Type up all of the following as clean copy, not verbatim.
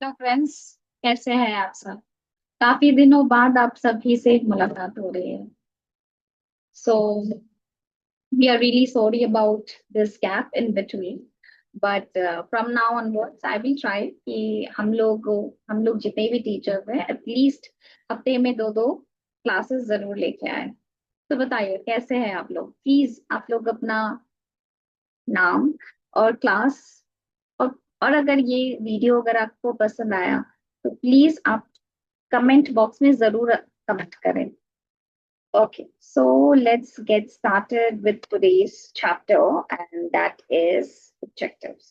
Hello friends, कैसे हैं आप सब। काफी दिनों बाद आप सभी से मुलाकात हो रही है। So we are really sorry about this gap in between, but from now onwards I will try कि हम लोग जितने भी टीचर्स हैं एटलीस्ट हफ्ते में दो दो क्लासेस जरूर लेके आए। तो बताइए कैसे हैं आप लोग। प्लीज आप लोग अपना नाम और क्लास, और और अगर ये वीडियो अगर आपको पसंद आया तो प्लीज आप कमेंट बॉक्स में जरूर कमेंट करें। Okay, so let's get started with today's chapter, and that is adjectives.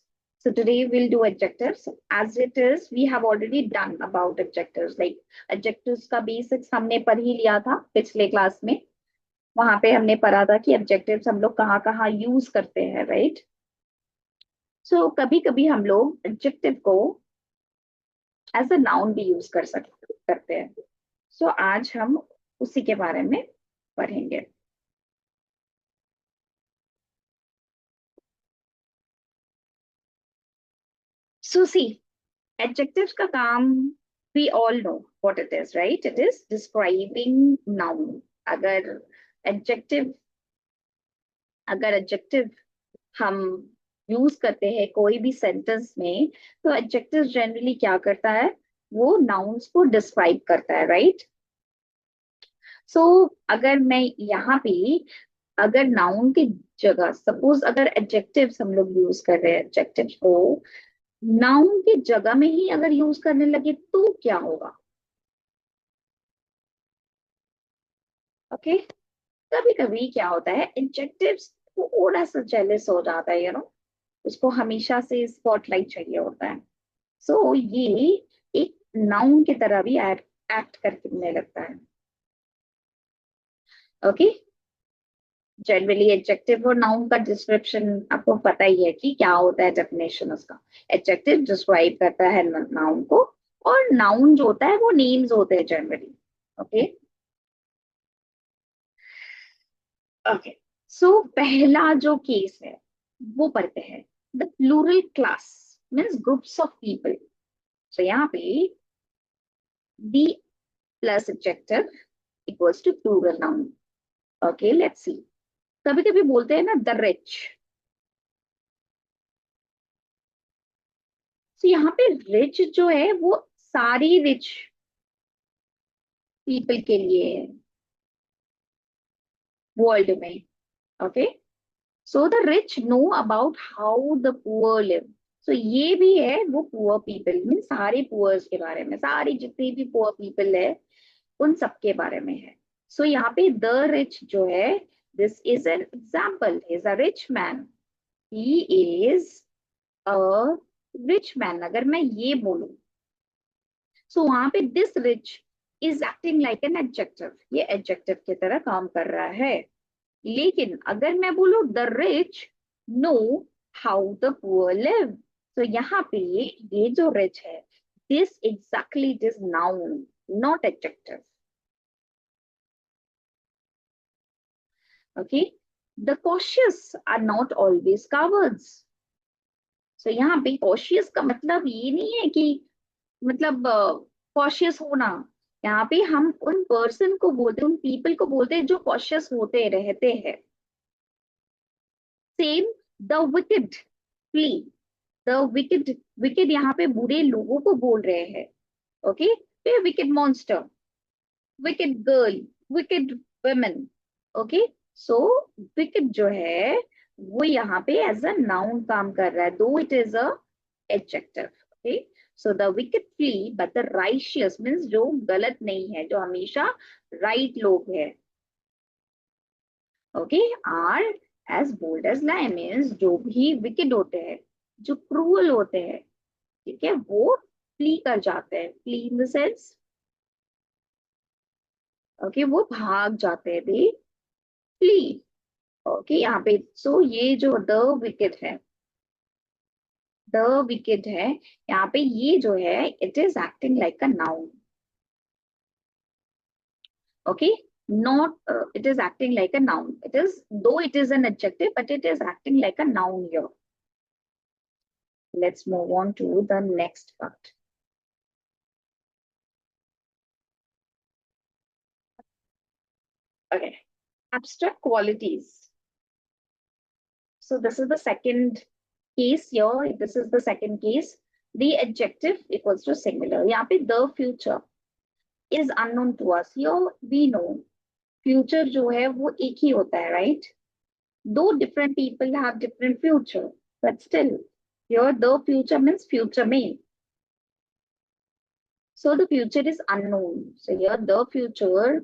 So today we'll do adjectives. As it is, we have already done about adjectives. Like adjectives का basics हमने पढ़ ही लिया था पिछले class में। वहां पे हमने पढ़ा था कि adjectives हम लोग कहाँ कहाँ यूज करते हैं, right? So कभी कभी हम लोग adjective को एज अ नाउन भी यूज कर सकते करते हैं। सो आज हम उसी के बारे में पढ़ेंगे। सो सी, adjectives का काम, we all know what it is, right? It is describing noun. अगर adjective अगर adjective हम यूज करते हैं कोई भी सेंटेंस में, तो adjective जनरली क्या करता है, वो nouns को डिस्क्राइब करता है, राइट? सो अगर मैं यहाँ पे, अगर नाउन की जगह सपोज अगर एडजेक्टिव्स हम लोग यूज कर रहे हैं, एडजेक्टिव्स को नाउन की जगह में ही अगर यूज करने लगे तो क्या होगा। ओके, कभी कभी क्या होता है, एडजेक्टिव्स थोड़ा सा जेलस हो जाता है, उसको हमेशा से स्पॉटलाइट चाहिए होता है। सो ये एक नाउन की तरह भी एक्ट करने लगता है। ओके, जनरली एडजेक्टिव और नाउन का डिस्क्रिप्शन आपको पता ही है कि क्या होता है, डेफिनेशन उसका। एडजेक्टिव डिस्क्राइब करता है नाउन को, और नाउन जो होता है वो नेम्स होते हैं जनरली। ओके ओके, सो पहला जो केस है वो पढ़ते हैं। The plural class means groups of people. So यहाँ पे the plus adjective equals to plural noun. Okay, let's see. कभी कभी बोलते हैं ना द रिच। तो यहाँ पे रिच जो है वो सारी रिच पीपल के लिए है वर्ल्ड में। Okay, so the rich know about how the poor live. So ये भी है वो पुअर पीपल मीन सारे पुअर्स के बारे में, सारे जितने भी पुअर पीपल है उन सब के बारे में है। सो यहाँ पे द रिच जो है, this is an example, is a rich man, he is a rich man. अगर मैं ये बोलूं, सो वहां पे this rich is acting like an adjective, ये एडजेक्टिव की तरह काम कर रहा है। लेकिन अगर मैं बोलूं the rich know how the poor live, तो यहाँ पे ये जो रिच है, this exactly it is noun, not adjective. Okay, the cautious are not always cowards. So यहाँ पे कॉशियस का मतलब ये नहीं है कि मतलब कॉशियस होना। यहाँ पे हम उन पर्सन को बोलते हैं, उन पीपल को बोलते हैं जो कॉशियस होते रहते हैं। Same, the wicked flee. The wicked, wicked यहाँ पे बुरे लोगों को बोल रहे हैं। ओके, फिर wicked monster, wicked girl, wicked women. Okay, so wicked जो है वो यहाँ पे एज अ नाउन काम कर रहा है, though it is a adjective. Okay, so the wicked flee but the righteous means जो गलत नहीं है, जो हमेशा राइट लोग है। Okay, are as bold as lion means जो भी विकेड होते हैं, जो क्रूअल होते हैं, ठीक है, वो फ्ली कर जाते हैं। Flee in the sense, okay, वो भाग जाते हैं, दे फ्ली। ओके, यहाँ पे सो ये जो द विकेट है, द विकेट है, यहाँ पे ये जो है it is acting like a noun. Okay, not it is acting like a noun. It is, though it is an adjective, but it is acting like a noun here. Let's move on to the next part. Okay. Abstract qualities. So this is the second case here. This is the second case. The adjective equals to singular. यहाँ पे the future is unknown to us. Here we know future जो है वो एक ही होता है, right? Though different people have different future, but still here the future means future may. So the future is unknown. So here the future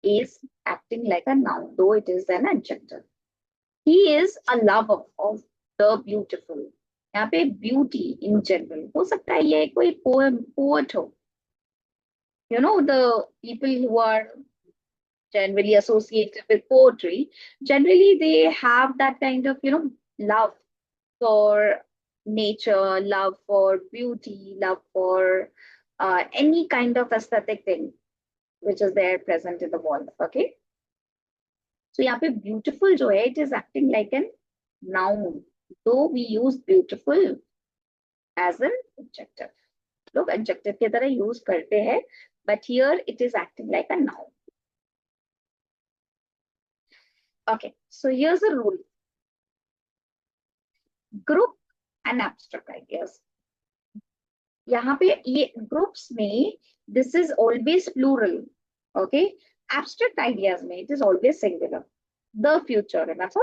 is acting like a noun, though it is an adjective. He is a lover of the beautiful. यहाँ पे beauty in general हो सकता है ये कोई poet हो. You know, the people who are generally associated with poetry, generally they have that kind of, love for nature, love for beauty, love for any kind of aesthetic thing which is there present in the world. Okay. So यहाँ पे beautiful जो है, it is acting like an noun. Though we use beautiful as an adjective. लोग adjective की तरह use करते हैं, but here it is acting like a noun. Okay, so here's a rule. Group and abstract ideas. यहाँ पे ये groups में this is always plural. Okay, abstract ideas में it is always singular. The future, remember?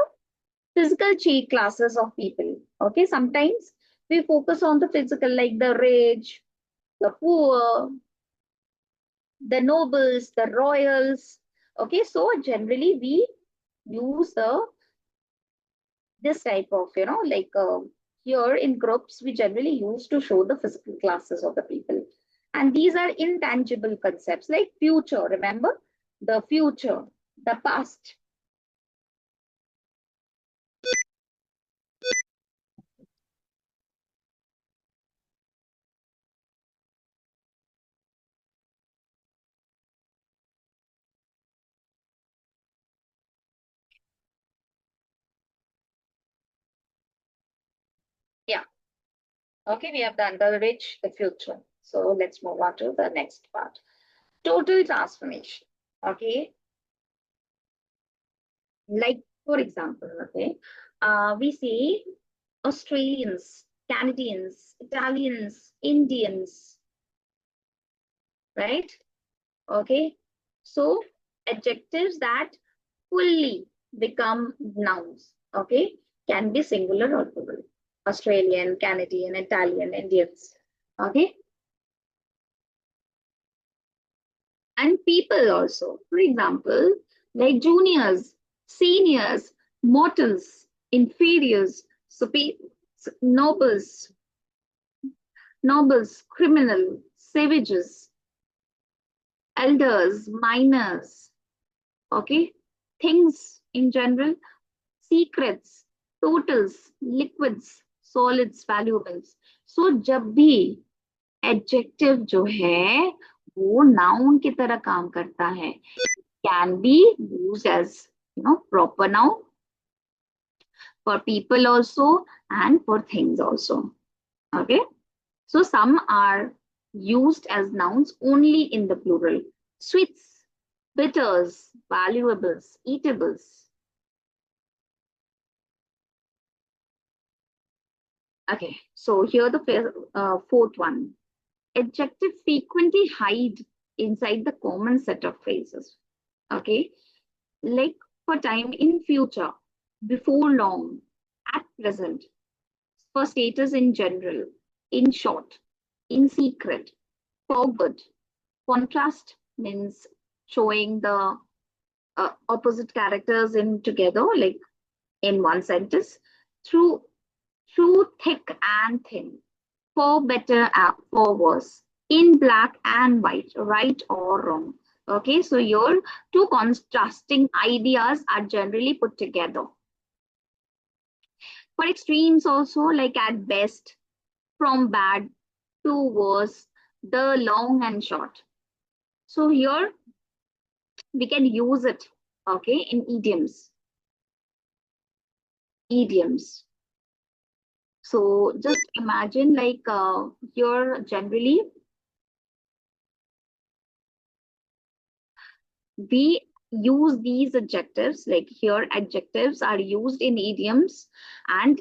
Physical classes of people. Okay, sometimes we focus on the physical, like the rich, the poor, the nobles, the royals. Okay, so generally we use this type of, like here in groups, we generally use to show the physical classes of the people. And these are intangible concepts like future, remember? The future, the past. Yeah. Okay, we have done the rich, the future. So let's move on to the next part. Total transformation. Okay. Like, for example, okay, we say Australians, Canadians, Italians, Indians, right? Okay. So adjectives that fully become nouns, okay, can be singular or plural. Australian, Canadian, Italian, Indians, okay. And people also, for example, like juniors, seniors, mortals, inferiors, nobles, criminal, savages, elders, minors, okay, things in general, secrets, totals, liquids, solids, valuables. So जब भी adjective जो है वो noun की तरह काम करता है, can be used as proper noun for people also and for things also. Okay, so some are used as nouns only in the plural. Sweets, bitters, valuables, eatables. Okay, so here the fourth one. Adjective frequently hide inside the common set of phrases. Okay, like for time, in future, before long, at present, for status in general, in short, in secret, for good. Contrast means showing the opposite characters in together, like in one sentence, through thick and thin, for better and for worse, in black and white, right or wrong. Okay, so your two contrasting ideas are generally put together. For extremes also, like at best, from bad to worse, the long and short. So here we can use it, okay, in idioms. Idioms. So just imagine like here generally we use these adjectives, like here adjectives are used in idioms, and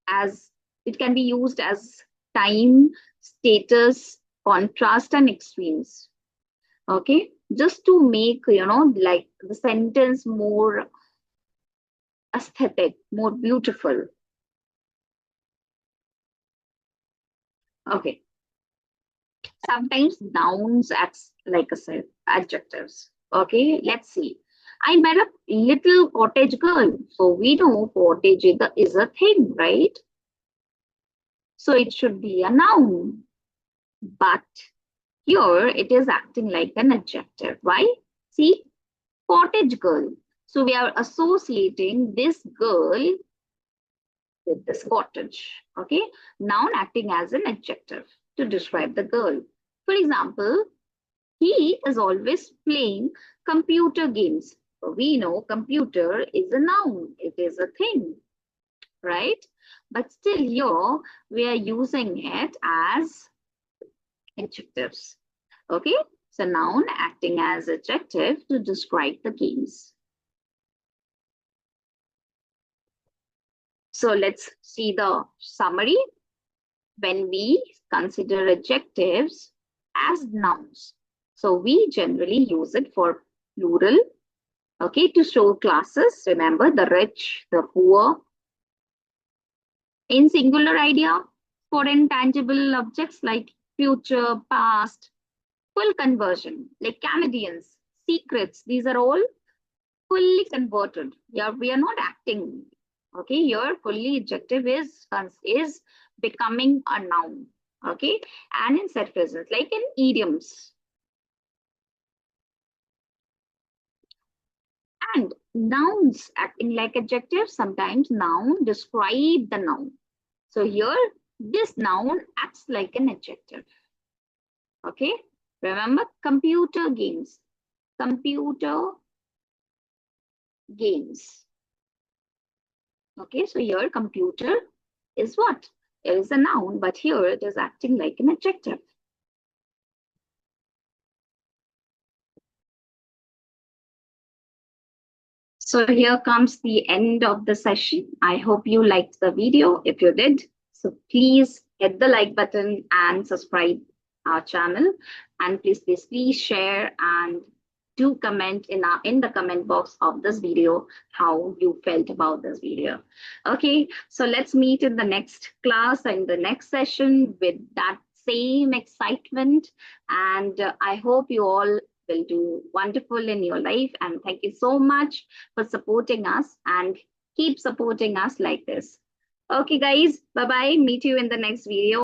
as it can be used as time, status, contrast, and extremes. Okay, just to make, like the sentence more aesthetic, more beautiful. Okay, sometimes nouns acts like I said adjectives. Okay, let's see. I met a little cottage girl. So we know cottage is a thing, right? So it should be a noun. But here it is acting like an adjective. Why? See, cottage girl. So we are associating this girl with this cottage. Okay, noun acting as an adjective to describe the girl. For example, he is always playing computer games. So we know computer is a noun, it is a thing, right? But still here we are using it as adjectives. Okay, so noun acting as adjective to describe the games. So let's see the summary. When we consider adjectives as nouns, so we generally use it for plural, okay, to show classes. Remember the rich, the poor. In singular idea, for intangible objects like future, past, full conversion, like Canadians, secrets, these are all fully converted. Yeah, we are not acting. Okay, your fully adjective is becoming a noun. Okay, and in set presence, like in idioms. And nouns acting like adjectives, sometimes noun describe the noun. So here, this noun acts like an adjective. Okay, remember computer games. Computer games. Okay, so here computer is what? It is a noun, but here it is acting like an adjective. So here comes the end of the session. I hope you liked the video. If you did, so please hit the like button and subscribe our channel. And please share and do comment in the comment box of this video how you felt about this video. Okay, so let's meet in the next class and the next session with that same excitement. And I hope you all will do wonderful in your life. And thank you so much for supporting us and keep supporting us like this. Okay, guys, bye bye. Meet you in the next video.